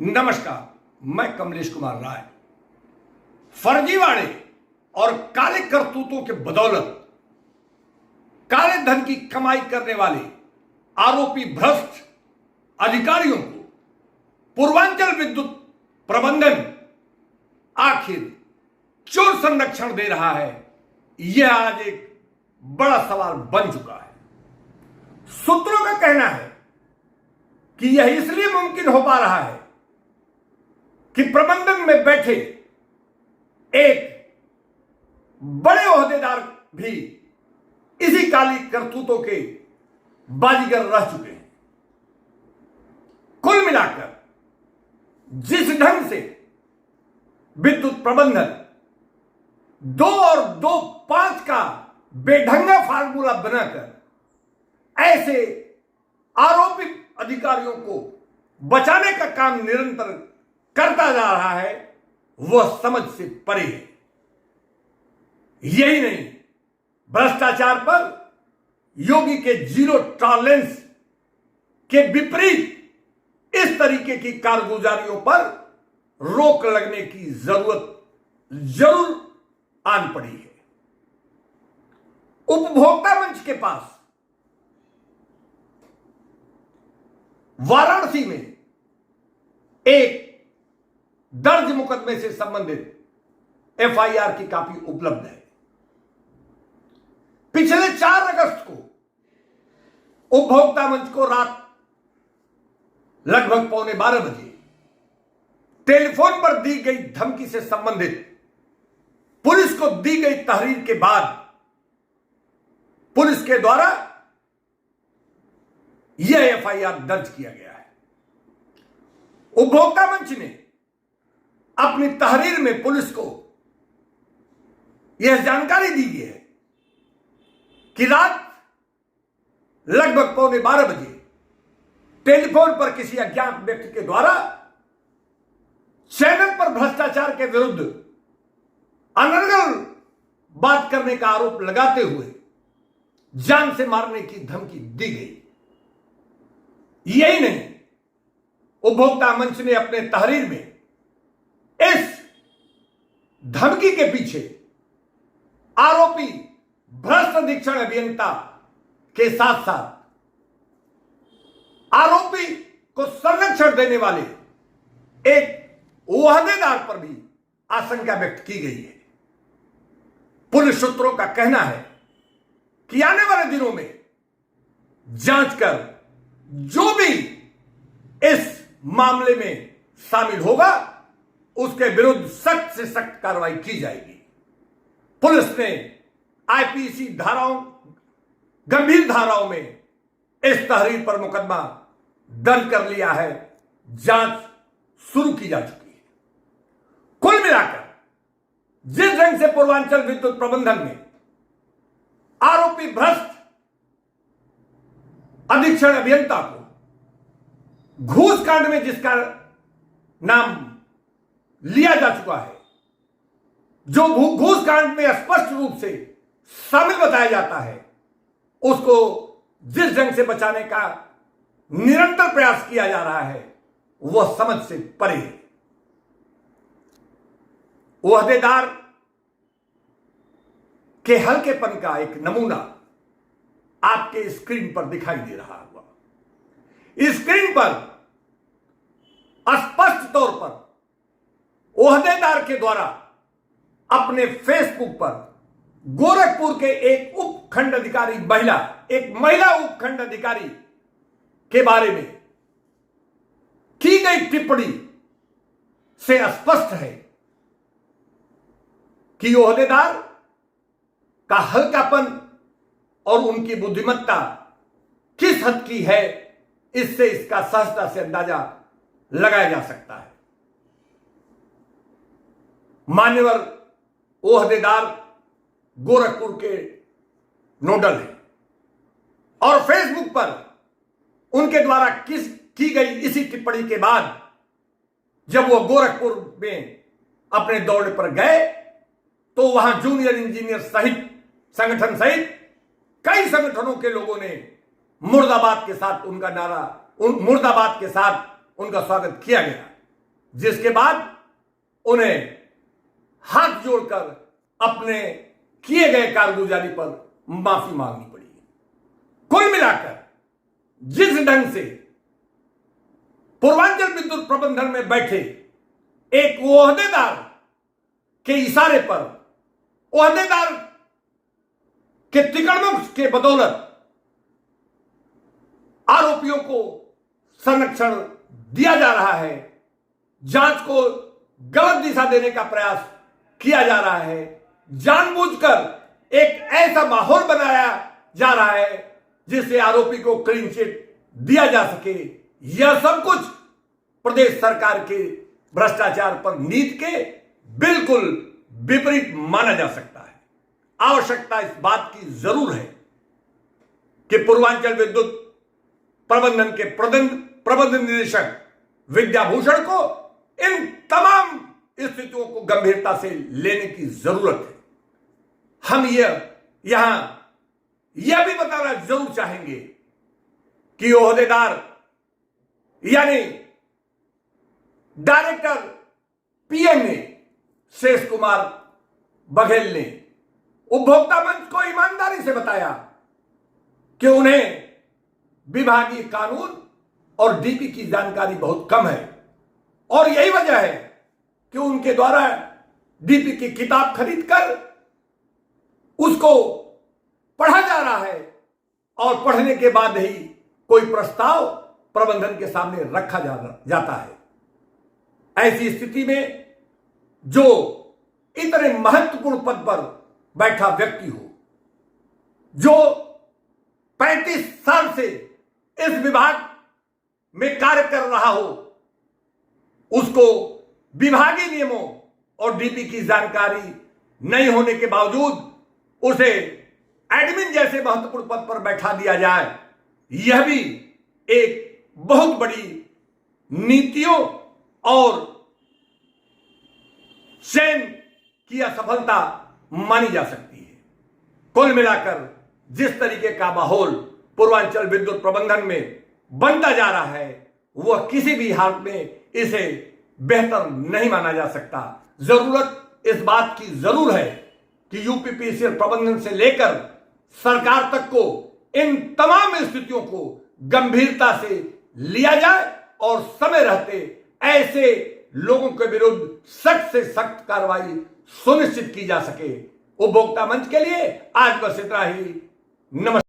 नमस्कार, मैं कमलेश कुमार राय। फर्जीवाड़े और काले करतूतों के बदौलत काले धन की कमाई करने वाले आरोपी भ्रष्ट अधिकारियों को पूर्वांचल विद्युत प्रबंधन आखिर क्यों संरक्षण दे रहा है, यह आज एक बड़ा सवाल बन चुका है। सूत्रों का कहना है कि यह इसलिए मुमकिन हो पा रहा है कि प्रबंधन में बैठे एक बड़े ओहदेदार भी इसी काली करतूतों के बाजीगर रह चुके हैं। कुल मिलाकर जिस ढंग से विद्युत प्रबंधन 2 और 2 5 का बेढंगा फार्मूला बनाकर ऐसे आरोपी अधिकारियों को बचाने का काम निरंतर करता जा रहा है, वह समझ से परे है। यही नहीं, भ्रष्टाचार पर योगी के जीरो टॉलरेंस के विपरीत इस तरीके की कारगुजारियों पर रोक लगने की जरूरत जरूर आन पड़ी है। उपभोक्ता मंच के पास वाराणसी में एक दर्ज मुकदमे से संबंधित एफआईआर की कॉपी उपलब्ध है। पिछले 4 अगस्त को उपभोक्ता मंच को रात लगभग 11:15 बजे टेलीफोन पर दी गई धमकी से संबंधित पुलिस को दी गई तहरीर के बाद पुलिस के द्वारा यह एफआईआर दर्ज किया गया है। उपभोक्ता मंच ने अपनी तहरीर में पुलिस को यह जानकारी दी गई है कि रात लगभग 11:15 बजे टेलीफोन पर किसी अज्ञात व्यक्ति के द्वारा चैनल पर भ्रष्टाचार के विरुद्ध अनर्गल बात करने का आरोप लगाते हुए जान से मारने की धमकी दी गई। यही नहीं, उपभोक्ता मंच ने अपने तहरीर में इस धमकी के पीछे आरोपी भ्रष्ट अधीक्षण अभियंता के साथ साथ आरोपी को संरक्षण देने वाले एक ओहदेदार पर भी आशंका व्यक्त की गई है। पुलिस सूत्रों का कहना है कि आने वाले दिनों में जांच कर जो भी इस मामले में शामिल होगा उसके विरुद्ध सख्त से सख्त कार्रवाई की जाएगी। पुलिस ने आईपीसी धाराओं, गंभीर धाराओं में इस तहरीर पर मुकदमा दर्ज कर लिया है। जांच शुरू की जा चुकी है। कुल मिलाकर जिस ढंग से पूर्वांचल विद्युत प्रबंधन में आरोपी भ्रष्ट अधीक्षण अभियंता को घूस कांड में जिसका नाम लिया जा चुका है, जो घूस कांड में स्पष्ट रूप से शामिल बताया जाता है, उसको जिस ढंग से बचाने का निरंतर प्रयास किया जा रहा है, वह समझ से परे है। ओहदेदार के हल्केपन का एक नमूना आपके स्क्रीन पर दिखाई दे रहा होगा। स्क्रीन पर स्पष्ट तौर पर ओहदेदार के द्वारा अपने फेसबुक पर गोरखपुर के एक उपखंड अधिकारी एक महिला उपखंड अधिकारी के बारे में की गई टिप्पणी से स्पष्ट है कि ओहदेदार का हल्कापन और उनकी बुद्धिमत्ता किस हद की है, इससे इसका सहजता से अंदाजा लगाया जा सकता है। मान्यवर ओहदेदार गोरखपुर के नोडल हैं और फेसबुक पर उनके द्वारा की गई इसी टिप्पणी के बाद जब वो गोरखपुर में अपने दौरे पर गए तो वहां जूनियर इंजीनियर सहित संगठन सहित कई संगठनों के लोगों ने मुर्दाबाद के साथ उनका स्वागत किया गया। जिसके बाद उन्हें हाथ जोड़कर अपने किए गए कारगुजारी पर माफी मांगनी पड़ी। कुल मिलाकर जिस ढंग से पूर्वांचल विद्युत प्रबंधन में बैठे एक ओहदेदार के इशारे पर, ओहदेदार के तिकड़मों के बदौलत आरोपियों को संरक्षण दिया जा रहा है, जांच को गलत दिशा देने का प्रयास किया जा रहा है, जानबूझकर एक ऐसा माहौल बनाया जा रहा है जिससे आरोपी को क्लीन चिट दिया जा सके। यह सब कुछ प्रदेश सरकार के भ्रष्टाचार पर नीति के बिल्कुल विपरीत माना जा सकता है। आवश्यकता इस बात की जरूर है कि पूर्वांचल विद्युत प्रबंधन के प्रबंध निदेशक विद्याभूषण को इन तमाम स्थितियों को गंभीरता से लेने की जरूरत है। हम यहां यह भी बताना जरूर चाहेंगे कि ओहदेदार यानी डायरेक्टर पीएम ने शेष कुमार बघेल ने उपभोक्ता मंच को ईमानदारी से बताया कि उन्हें विभागीय कानून और डीपी की जानकारी बहुत कम है और यही वजह है कि उनके द्वारा डीपी की किताब खरीदकर उसको पढ़ा जा रहा है और पढ़ने के बाद ही कोई प्रस्ताव प्रबंधन के सामने रखा जाता है। ऐसी स्थिति में जो इतने महत्वपूर्ण पद पर बैठा व्यक्ति हो, जो 35 साल से इस विभाग में कार्य कर रहा हो, उसको विभागीय नियमों और डीपी की जानकारी नहीं होने के बावजूद उसे एडमिन जैसे महत्वपूर्ण पद पर बैठा दिया जाए, यह भी एक बहुत बड़ी नीतियों और चयन की असफलता मानी जा सकती है। कुल मिलाकर जिस तरीके का माहौल पूर्वांचल विद्युत प्रबंधन में बनता जा रहा है, वह किसी भी हाल में इसे बेहतर नहीं माना जा सकता। जरूरत इस बात की जरूर है कि यूपीपीसीएल प्रबंधन से लेकर सरकार तक को इन तमाम स्थितियों को गंभीरता से लिया जाए और समय रहते ऐसे लोगों के विरुद्ध सख्त से सख्त कार्रवाई सुनिश्चित की जा सके। उपभोक्ता मंच के लिए आज बस इतना ही। नमस्कार।